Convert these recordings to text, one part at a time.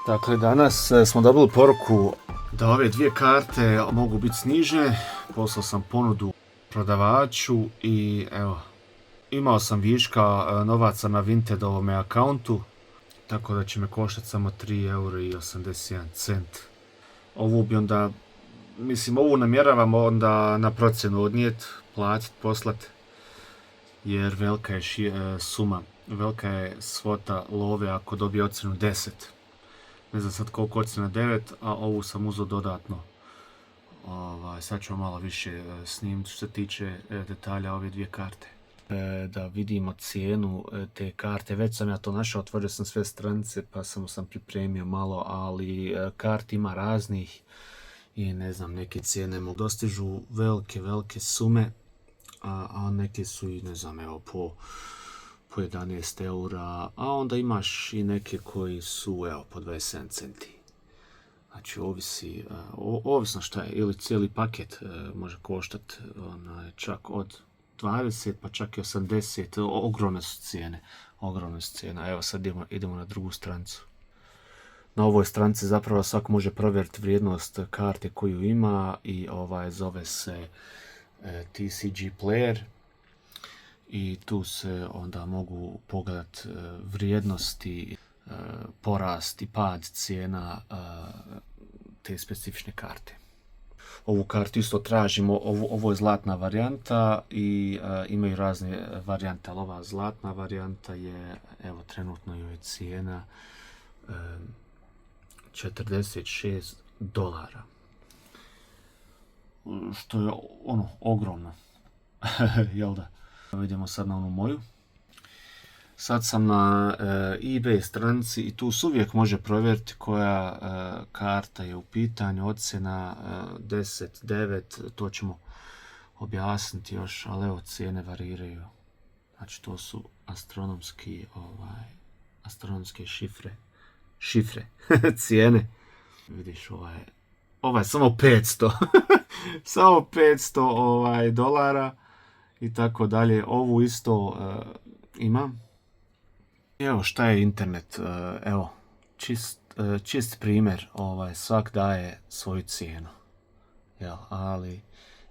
Dakle, danas smo dobili poruku da ove dvije karte mogu biti snižene. Poslao sam ponudu prodavaču i evo, imao sam viška novaca na Vintedovome akauntu, tako da će me koštati samo 3,81 euro. Ovu bi onda, ovu namjeravam onda na procjenu odnijet, platit, poslat, jer velika je suma, velika je svota love ako dobije ocjenu 10. Ne znam sad koliko ocjena 9, a ovu sam uzeo dodatno. Sad ću malo više snimiti što se tiče detalja ove dvije karte. Da vidimo cijenu te karte. Već sam ja to našao, otvorio sam sve stranice pa sam pripremio malo, ali karti ima raznih i ne znam, neke cijene dostižu velike sume, a neke su i ne znam, evo po 11 eura, a onda imaš i neke koji su evo po 27 centi. Znači ovisno šta je, ili cijeli paket može koštati čak od 20 pa čak i 80, ogromne su cijene. Evo sad idemo na drugu stranicu. Na ovoj stranici zapravo svako može provjeriti vrijednost karte koju ima i zove se TCG Player. I tu se onda mogu pogledati vrijednosti, porast i pad cijena te specifične karte. Ovu kartu isto tražimo, ovo je zlatna varijanta i imaju razne varijante, ali ova zlatna varijanta je, evo trenutno joj je cijena $46. Što je ogromno, jel da? Vidimo sad na onu moju. Sad sam na eBay stranici i tu se uvijek može provjeriti koja karta je u pitanju, ocjena 10, 9, to ćemo objasniti još, ali evo cijene variraju. Znači to su astronomske šifre, cijene. Vidiš, ovaj samo 500, samo 500 dolara. I tako dalje. Ovu isto imam. Evo šta je internet. Evo, čist primjer. Svak daje svoju cijenu. Ali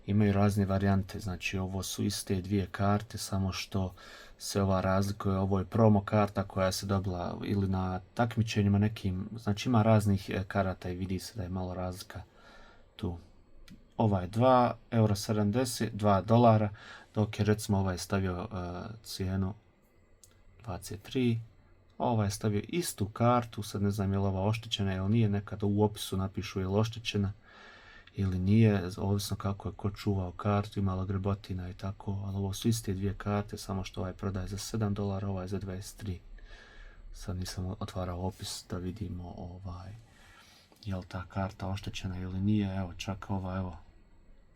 imaju razne varijante. Znači ovo su iste dvije karte, samo što se ova razlikuje. Ovo je promo karta koja se dobila ili na takmičenjima nekim. Znači ima raznih karata i vidi se da je malo razlika tu. Ovaj je 2,70 €, $2, dok je recimo ovaj stavio cijenu 23. Ovaj je stavio istu kartu, sad ne znam je li ova oštećena ili nije, nekada u opisu napišu je li oštećena ili nije, ovisno kako je ko čuvao kartu, imala grebotina i tako, ali ovo su iste dvije karte, samo što ovaj prodaje za $7, ovaj za 23. Sad nisam otvarao opis da vidimo je li ta karta oštećena ili nije, evo čak ova, evo,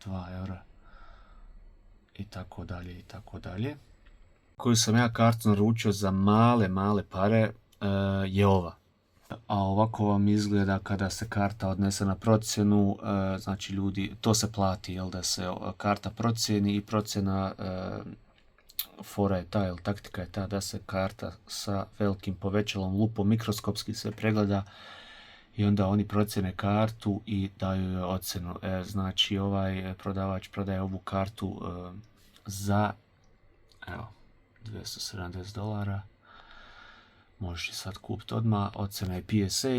2 eura i tako dalje. Koju sam ja kartu naručio za male pare je ova. A ovako vam izgleda kada se karta odnese na procjenu, znači ljudi, to se plati, jel da se karta procijeni i procjena fora je ta, jel taktika je ta da se karta sa velikim povećalom lupom mikroskopski se pregleda i onda oni procjene kartu i daju joj ocjenu. Znači ovaj prodavač prodaje ovu kartu za evo $270. Možeš sad kupiti odmah. Ocjena je PSA.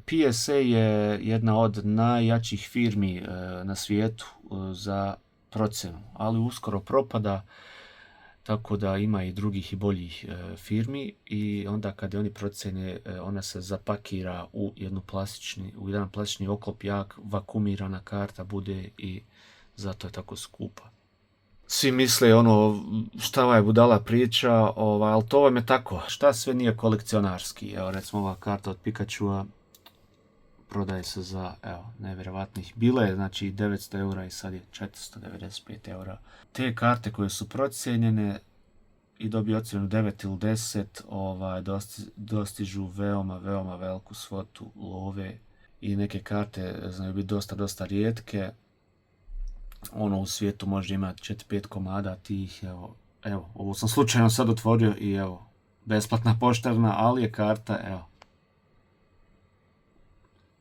PSA je jedna od najjačih firmi na svijetu za procjenu, ali uskoro propada, tako da ima i drugih i boljih firmi i onda kad oni procjene, ona se zapakira u jedan plastični oklop, jak vakumirana karta bude i zato je tako skupa. Svi misle šta ovaj budala priča, ali to vam je tako, šta sve nije kolekcionarski. Evo recimo ova karta od Pikachua prodaje se za nevjerovatnih, bila je znači 900 eura i sad je 495 eura. Te karte koje su procijenjene i dobiju ocjenu 9 ili 10, dostižu veoma veliku svotu love i neke karte znaju biti dosta rijetke. U svijetu može imati 4-5 komada tih, evo, ovo sam slučajno sad otvorio i evo, besplatna poštarna, ali je karta, evo,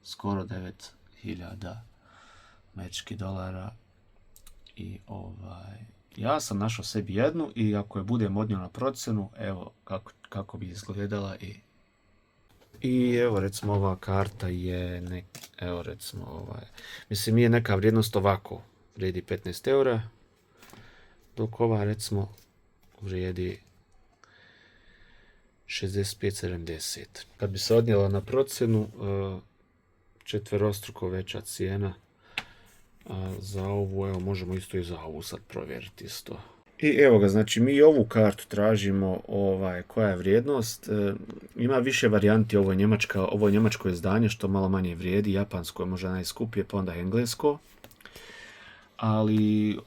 skoro 9.000 američkih dolara. I ja sam našao sebi jednu i ako je budem odnio na procjenu, evo kako bi izgledala. I evo recimo ova karta je, evo recimo mislim je neka vrijednost ovako, vrijedi 15 eura, dok ova recimo vrijedi 65,70. Kad bi se odnijela na procjenu, četverostruko veća cijena za ovu, evo možemo isto i za ovu sad provjeriti isto. I evo ga, znači mi ovu kartu tražimo, koja je vrijednost. Ima više varijanti, ovo je njemačko izdanje što malo manje vrijedi, japansko je možda najskuplje, pa onda englesko. Ali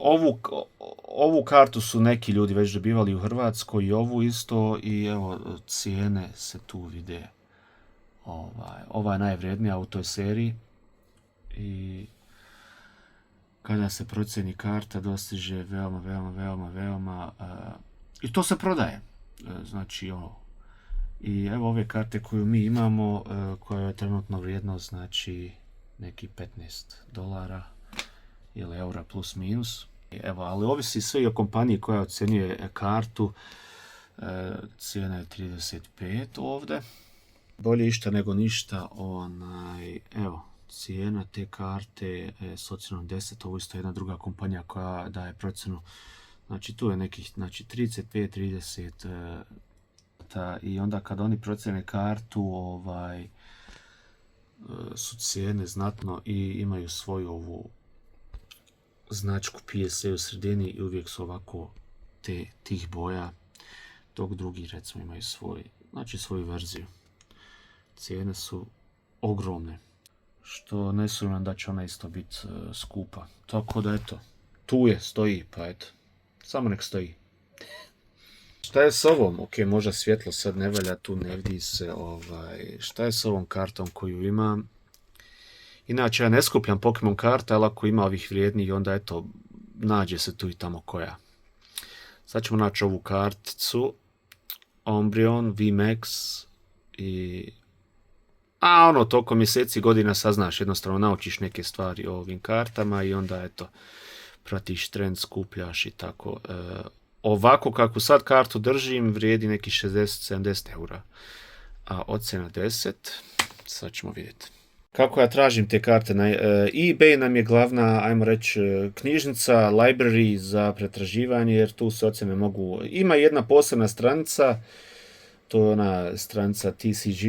ovu kartu su neki ljudi već dobivali u Hrvatskoj i ovu isto i evo cijene se tu vide. Ova je najvrijednija u toj seriji i kada se procjeni karta dostiže veoma i to se prodaje. Znači i evo ove karte koju mi imamo, koja je trenutno vrijednost znači neki $15 ili eura plus minus. Evo, ali ovisi sve i o kompaniji koja ocjenjuje kartu. Cijena je 35 ovdje. Bolje išta nego ništa. Evo, cijena te karte s ocjenom 10. Ovo isto je jedna druga kompanija koja daje procjenu. Znači tu je nekih 35, 30. I onda kad oni procjene kartu, su cijene znatno i imaju svoju ovu značku PSA u sredini i uvijek su ovako tih boja, dok drugi recimo imaju svoju verziju. Cijene su ogromne, što ne sumnjam da će ona isto biti skupa. Tako da eto, tu je, stoji, pa eto, samo nek stoji. Šta je s ovom? Ok, možda svjetlo sad ne valja, tu ne vidi se. Šta je s ovom kartom koju imam? Inače, ja ne skupljam Pokemon karte, ali ako ima ovih vrijednih, onda eto, nađe se tu i tamo koja. Sad ćemo naći ovu karticu. Umbreon, VMAX i... toliko mjeseci, godina saznaš, jednostavno naučiš neke stvari o ovim kartama i onda eto, pratiš trend, skupljaš i tako. Ovako kako sad kartu držim, vrijedi neki 60-70 eura. A ocjena 10, sad ćemo vidjeti. Kako ja tražim te karte? eBay nam je glavna, ajmo reći, knjižnica, library za pretraživanje, jer tu se ocjene mogu... Ima jedna posebna stranica, to je ona stranica TCG,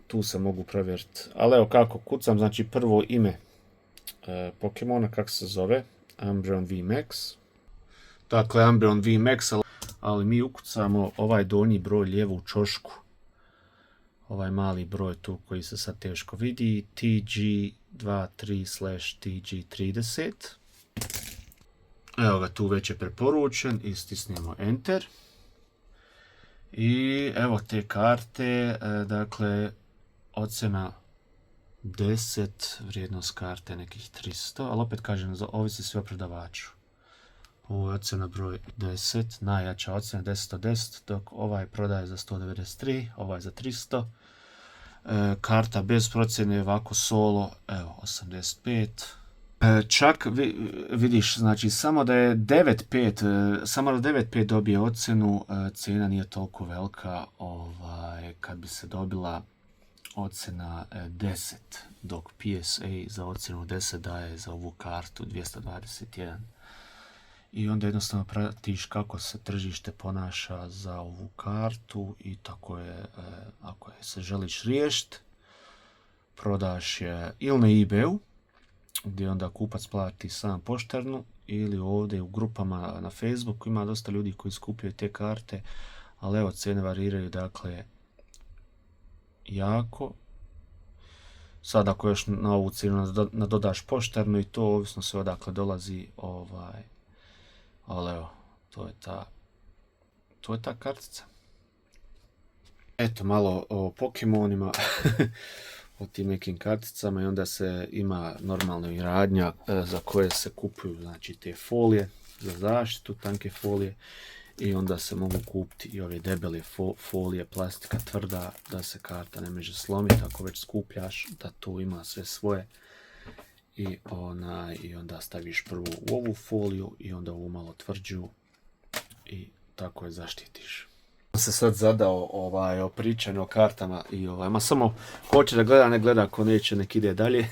tu se mogu provjeriti. Ali evo kako, kucam, znači prvo ime Pokemona, kako se zove, Umbreon VMAX. Dakle, Umbreon VMAX, ali mi ukucamo ovaj donji broj lijevo u čošku. Ovaj mali broj tu koji se sad teško vidi, TG23/TG30. Evo ga, tu već je preporučen i stisnemo Enter. I evo te karte, dakle, ocjena 10, vrijednost karte nekih 300, ali opet kažem, ovisi sve o prodavaču. Ovo je ocjena broj 10, najjača ocjena 10 od 10, dok ovaj prodaje za 193, ovaj za 300. Karta bez procjene ovako solo, evo 85. Čak vidiš, znači samo da je 9.5 dobije ocjenu, cijena nije toliko velika, kad bi se dobila ocjena 10, dok PSA za ocjenu 10 daje za ovu kartu 221. I onda jednostavno pratiš kako se tržište ponaša za ovu kartu i tako je, ako je se želiš riješiti, prodaš je ili na eBayu, gdje onda kupac plati sam poštarnu, ili ovdje u grupama na Facebooku. Ima dosta ljudi koji skupljaju te karte, ali evo, cijene variraju, dakle, jako. Sad ako još na ovu cijenu nadodaš poštarnu i to, ovisno sve odakle dolazi, ali evo, to je ta kartica. Eto, malo o Pokemonima, o tim nekim karticama, i onda se ima normalno i radnja za koje se kupuju, znači te folije za zaštitu, tanke folije. i onda se mogu kupiti i ove debele folije, plastika tvrda, da se karta ne može slomiti ako već skupljaš, da tu ima sve svoje. I onda staviš prvo u ovu foliju i onda ovu malo tvrđu i tako je zaštitiš. Se sad zadao o pričanju o kartama i ma samo ko hoće da gleda, ne gleda, ko neće nek ide dalje.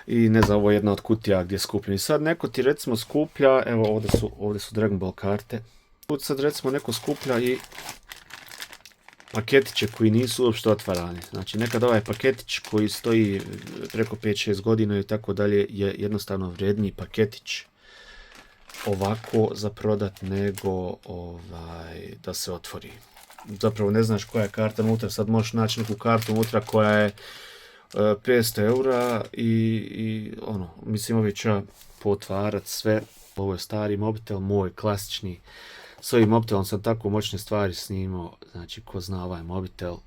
I ne znam, ovo je jedna od kutija gdje skupljam. I sad neko ti recimo skuplja, evo ovdje su Dragon Ball karte. Sad recimo neko skuplja i paketiće koji nisu uopšte otvarani. Znači nekad ovaj paketić koji stoji preko 5-6 godina i tako dalje je jednostavno vredniji paketić ovako za prodat nego da se otvori. Zapravo ne znaš koja je karta unutra, sad možeš naći neku kartu unutra koja je 500 eura i mislim ovi će potvarat sve. Ovo je stari mobitel, moj klasični. S ovim mobitelom sam tako moćne stvari snimao, znači ko zna ovaj mobitel,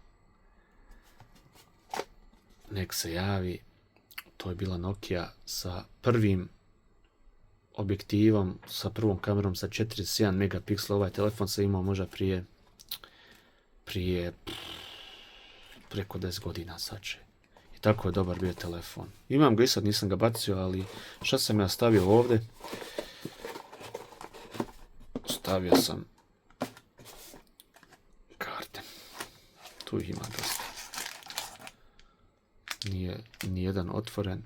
nek se javi. To je bila Nokia sa prvim objektivom, sa prvom kamerom sa 41 megapiksela. Ovaj telefon sam imao možda prije preko 10 godina sače. I tako je dobar bio telefon. Imam ga i sad, nisam ga bacio, ali šta sam ja stavio ovdje? Stavio sam karte. Tu ih ima dosta. Nije nijedan otvoren.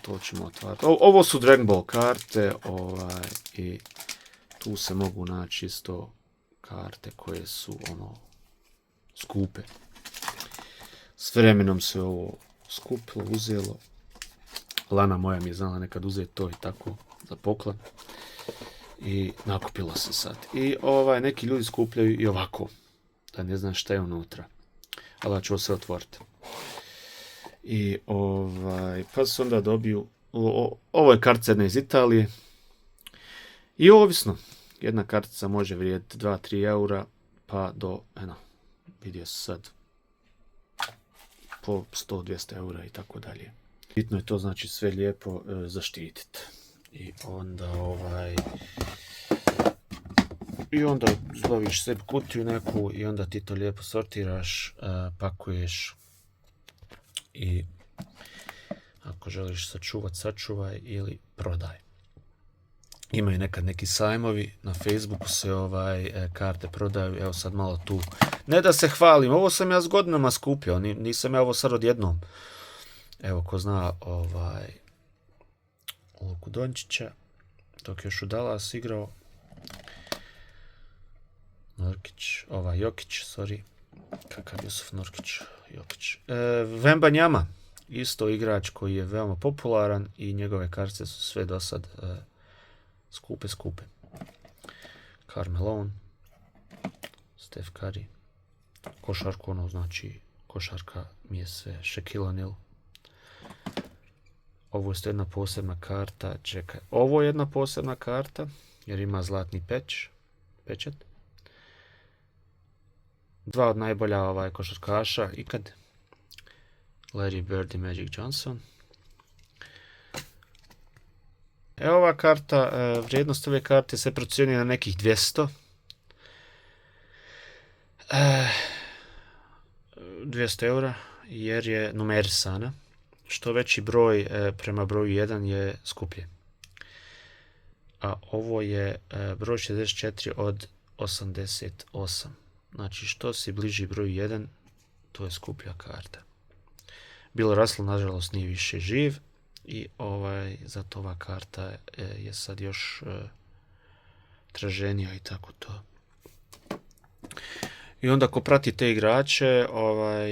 To ćemo otvarati. Ovo su Dragon Ball karte. I tu se mogu naći isto karte koje su skupe. S vremenom se ovo skupilo, uzelo. Lana moja mi je znala nekad uzeti to i tako za poklon. I nakupilo se sad. I neki ljudi skupljaju i ovako. Da ne znam šta je unutra. Ali ću se otvoriti. I pa se onda dobiju. Ovo je kartica jedna iz Italije. I ovisno. Jedna kartica može vrijediti 2-3 eura. Pa do, vidio se sad, po 100-200 eura i tako dalje. Bitno je to, znači, sve lijepo zaštititi. I onda i onda zloviš sebi kutiju neku i onda ti to lijepo sortiraš, pakuješ i ako želiš sačuvaj ili prodaj. Imaju nekad neki sajmovi, na Facebooku se karte prodaju, evo sad malo tu. Ne da se hvalim, ovo sam ja s godinama skupio, nisam ja ovo sad odjednom. Evo ko zna Luku Dončića, dok još u Dallas igrao. Jokić, kakav Jusuf Nurkić, Jokić. Wembanyama, isto igrač koji je veoma popularan i njegove kartice su sve do sad skupe. Carmelo, Steph Curry, košarku, znači košarka mi je sve, Shaquille O'Neal. Ovo je jedna posebna karta, čekaj, ovo je jedna posebna karta, jer ima zlatni pečat. Dva od najbolja košarkaša ikad, Larry Bird i Magic Johnson. Evo ova karta, vrijednost ove karte se procjenjuje na nekih 200. 200 eura, jer je numerisana. Što veći broj prema broju 1 je skuplje. A ovo je broj 64 od 88. Znači što si bliži broju 1, to je skuplja karta. Bill Russell nažalost nije više živ i zato ova karta je sad još traženija i tako to. I onda ko prati te igrače,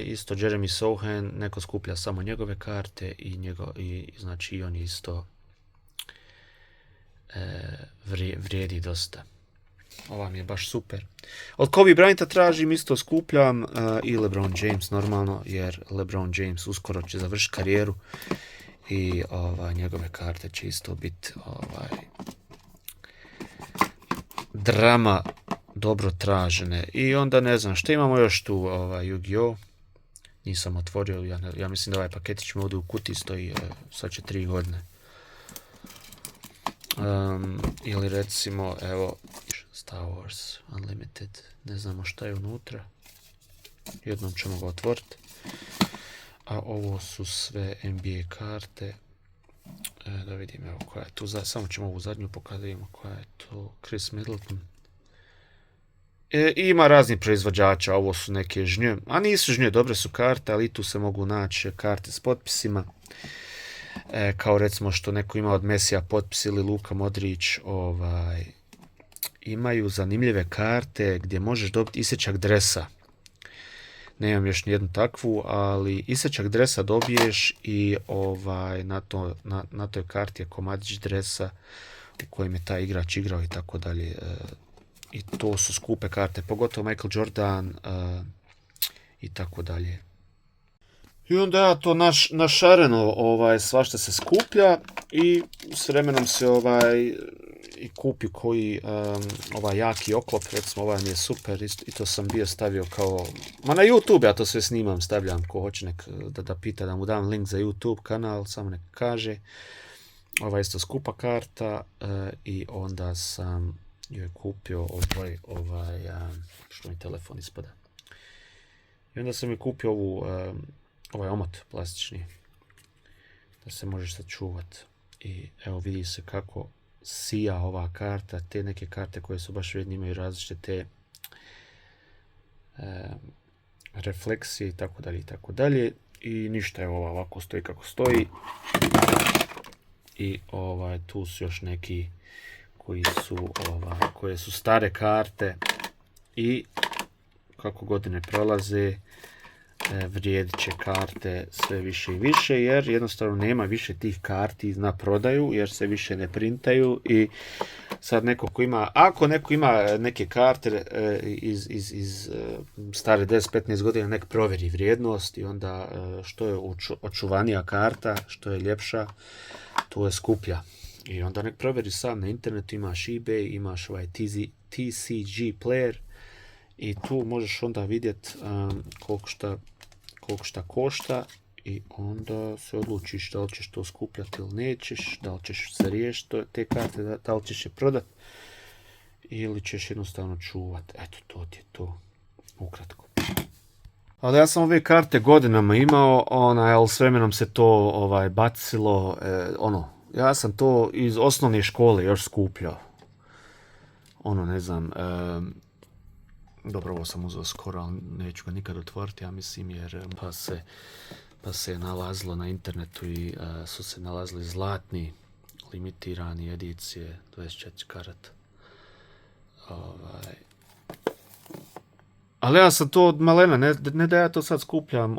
isto Jeremy Sohan, neko skuplja samo njegove karte i znači i on isto vrijedi dosta. Ova mi je baš super. Od Kobe Bryanta tražim, isto skupljam, i LeBron James normalno, jer LeBron James uskoro će završiti karijeru i njegove karte će isto biti drama dobro tražene. I onda ne znam što imamo još tu, Yu-Gi-Oh! Nisam otvorio, ja mislim da ovaj paketić mi ovdje u kutiji stoji, sad će 3 godine. Ili recimo, evo, Star Wars Unlimited, ne znamo šta je unutra, jednom ćemo ga otvoriti. A ovo su sve NBA karte, da vidim evo koja je tu, samo ćemo ovu zadnju pokazati, vidimo koja je to, Chris Middleton. Ima raznih proizvođača, ovo su neke žnje, a nisu žnje, dobre su karte, ali i tu se mogu naći karte s potpisima. Kao recimo što neko ima od Mesija potpis ili Luka Modrić, imaju zanimljive karte gdje možeš dobiti isječak dresa. Nemam još nijednu takvu, ali isječak dresa dobiješ i na toj karti je komadić dresa u kojem je taj igrač igrao i tako dalje. I to su skupe karte, pogotovo Michael Jordan i tako dalje. I onda ja to našareno svašta se skuplja i s vremenom se i kupi koji jaki oklop, recimo ovaj mi je super, i to sam bio stavio kao, na YouTube ja to sve snimam, stavljam, ko hoće nek da pita da mu dam link za YouTube kanal, samo nek kaže. Ova isto skupa karta i onda sam joj kupio što mi telefon ispada. I onda sam joj kupio ovaj omot plastični da se može sačuvati. I evo vidi se kako sija ova karta, te neke karte koje su baš vrijedne imaju različite refleksije i tako dalje i tako dalje. I ništa je ovako stoji kako stoji. I tu su još neki koje su stare karte i kako godine prolaze vrijedit će karte sve više i više, jer jednostavno nema više tih karti na prodaju, jer se više ne printaju. I sad ako neko ima neke karte iz stare 10-15 godina, nek provjeri vrijednost i onda što je očuvanija karta, što je ljepša, to je skuplja. I onda nek provjeri sam na internetu, imaš eBay, imaš ovaj TCG Player i tu možeš onda vidjeti koliko šta košta i onda se odlučiš da li ćeš to skupljati ili nećeš, da li ćeš se riješiti te karte, da li ćeš je prodati ili ćeš jednostavno čuvati. Eto, to ti je to ukratko. Ali ja sam ove karte godinama imao, ali s vremenom se to bacilo, ja sam to iz osnovne škole još skupljao. Ne znam, dobro, ovo sam uzeo skoro, ali neću ga nikad otvoriti, ja mislim, jer pa se nalazilo na internetu i su se nalazili zlatni limitirani edicije 24 karata. Ali ja sam to od malena, ne da ja to sad skupljam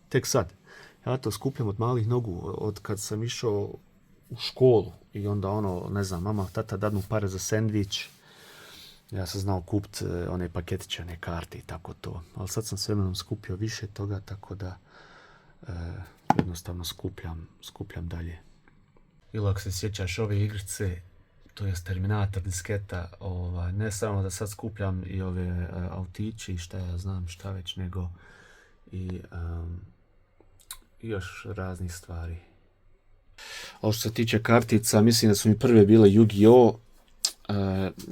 tek sad. Ja to skupljam od malih nogu, od kad sam išao u školu i onda ne znam, mama, tata dadnu pare za sendvič. Ja sam znao kupiti one paketiće, one karte i tako to. Ali sad sam s vremenom skupio više toga, tako da jednostavno skupljam dalje. Ili ako se sjećaš ove igrice, to je Terminator disketa, ne samo da sad skupljam i ove autiće i šta ja znam šta već, nego i još raznih stvari. Ali što se tiče kartica, mislim da su mi prve bile Yu-Gi-Oh!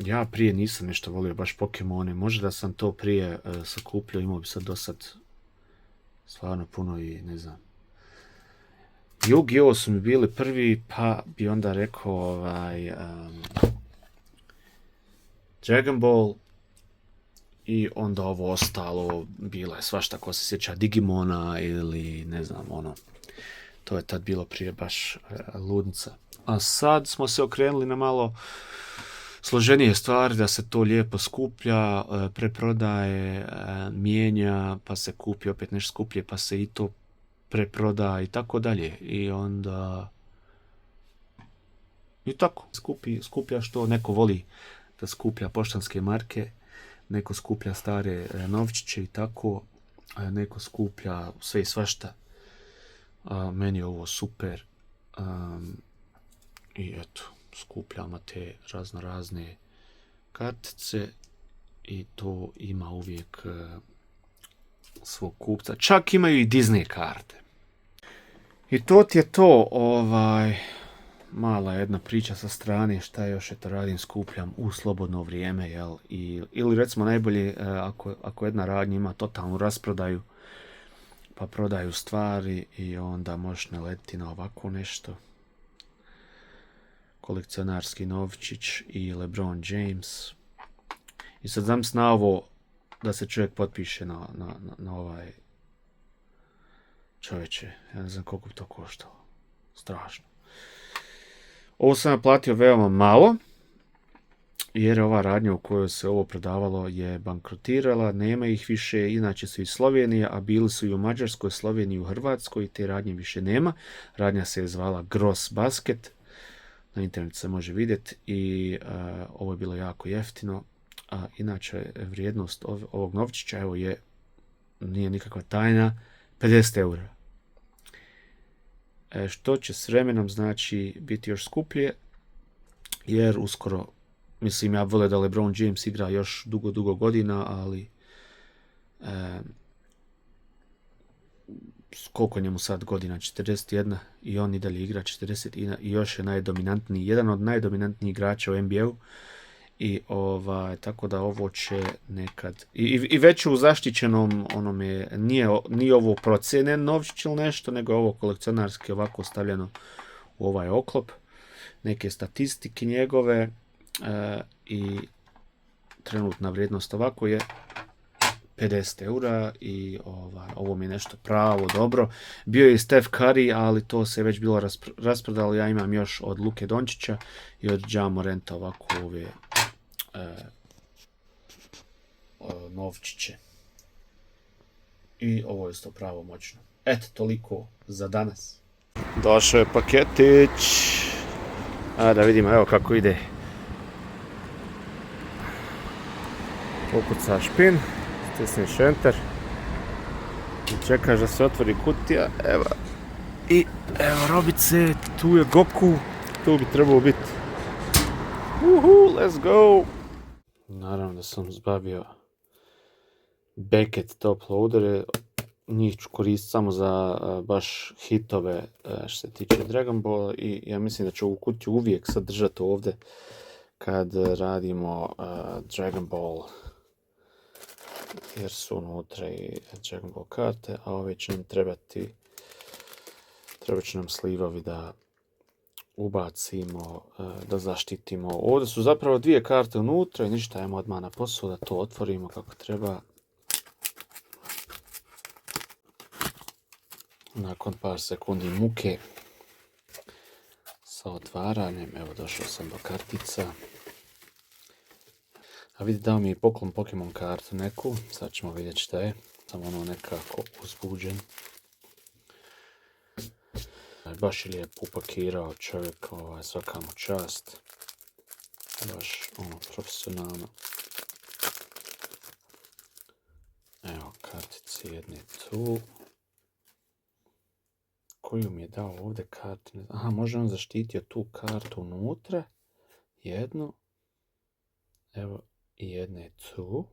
Ja prije nisam nešto volio baš Pokemone, možda da sam to prije sakupljao, imao bi sad dosad stvarno puno i ne znam. Yu-Gi-Oh! Su mi bili prvi, pa bi onda rekao Dragon Ball i onda ovo ostalo, bila je svašta ko se sjeća Digimona ili ne znam to je tad bilo prije baš ludnica. A sad smo se okrenuli na malo složenije stvari, da se to lijepo skuplja, preprodaje, mijenja, pa se kupi opet nešto skuplje, pa se i to preproda i tako dalje. I onda i tako skuplja što neko voli da skuplja poštanske marke, neko skuplja stare novčiće i tako, neko skuplja sve i svašta. Meni je ovo super i eto, skupljamo te razne kartice i to ima uvijek svog kupca. Čak imaju i Disney karte. I to ti je to, mala jedna priča sa strane, šta još eto radim, skupljam u slobodno vrijeme, jel? Ili recimo najbolje, ako jedna radnja ima totalnu rasprodaju, pa prodaju stvari i onda možeš naletiti na ovako nešto. Kolekcionarski novčić i LeBron James. I sad zamisli na ovo da se čovjek potpiše na ovaj čovječe. Ja ne znam koliko bi to koštalo. Strašno. Ovo sam ja platio veoma malo, jer ova radnja u kojoj se ovo prodavalo je bankrotirala, nema ih više, inače su iz Slovenije, a bili su i u Mađarskoj, Sloveniji i u Hrvatskoj i te radnje više nema. Radnja se je zvala Gross Basket, na internetu se može vidjeti i ovo je bilo jako jeftino. Inače, vrijednost ovog novčića, evo nije nikakva tajna, 50 eura. Što će s vremenom znači biti još skuplje, jer uskoro, mislim, ja vole da LeBron James igra još dugo godina, ali koliko njemu sad godina, 41, i on i dalje igra 40 i još je najdominantniji, jedan od najdominantnijih igrača u NBA-u. I tako da ovo će nekad i već u zaštićenom onome, nije ovo procjenen novčić ili nešto, nego je ovo kolekcionarski ovako stavljeno u ovaj oklop, neke statistike njegove i trenutna vrijednost ovako je 50 eura i ovo mi je nešto pravo dobro. Bio je i Steph Curry, ali to se već bilo rasprodalo. Ja imam još od Luke Dončića i od Ja Moranta ovako ove novčiće. I ovo je isto pravo moćno. Eto, toliko za danas. Došao je paketić. Da vidimo, evo kako ide. Ukuca špin, stisniš enter i čekaš da se otvori kutija. Evo robice, tu je Goku, tu bi trebao biti. Let's go! Naravno da sam zbavio Beckett top loadere, njih ću koristiti samo za baš hitove što se tiče Dragon Ball i ja mislim da ću ovu kutiju uvijek sadržati ovdje kad radimo Dragon Ball, jer su unutra i Dragon Ball karte, a ove će nam trebat će nam slivovi da ubacimo, da zaštitimo. Ovdje su zapravo dvije karte unutra i ništa, ajmo odmah na posao da to otvorimo kako treba. Nakon par sekundi muke sa otvaranjem, evo došao sam do kartica. A vidi, dao mi je poklon Pokemon kartu neku, sad ćemo vidjeti šta je, samo ono nekako uzbuđen. Baš je lijepo upakirao čovjek, svaka mu čast, baš profesionalno. Evo kartice jedne tu. Koju mi je dao ovdje kartu? Aha, možda on zaštitio tu kartu unutra, jednu, evo i jedne tu.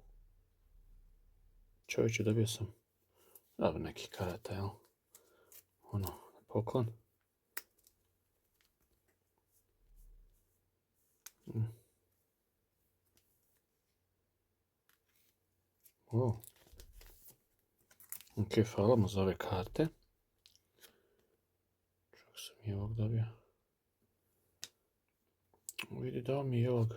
Čovječe, dobio sam neki karata, jel? Poklon. Ok, hvala mu za ove karte. Čak sam i ovog dobio. Vidi, dao mi i ovog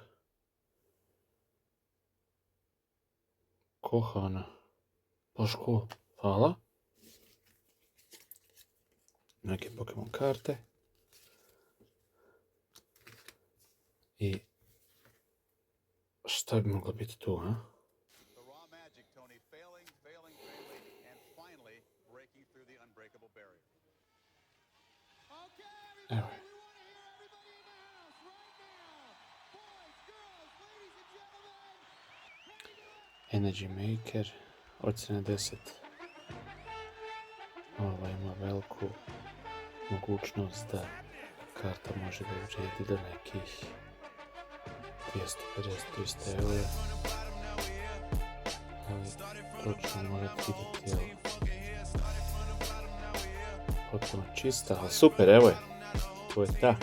Kohana. Baš cool. Hvala. Neke Pokemon karte. I šta bi moglo biti tu, ha? Evo je. Energy Maker, ocjena 10. Ova ima veliku mogućnost da karta može da vrijedi do nekih 250-300 eura. Ali to ćemo morati vidjeti, jel? Potpuno čista, ali super, evo je. To je ta.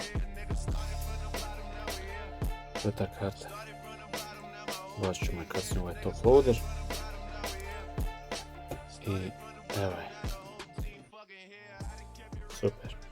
To je ta karta. Baš ćemo je kasnije ovaj top loader. I evo je. Super.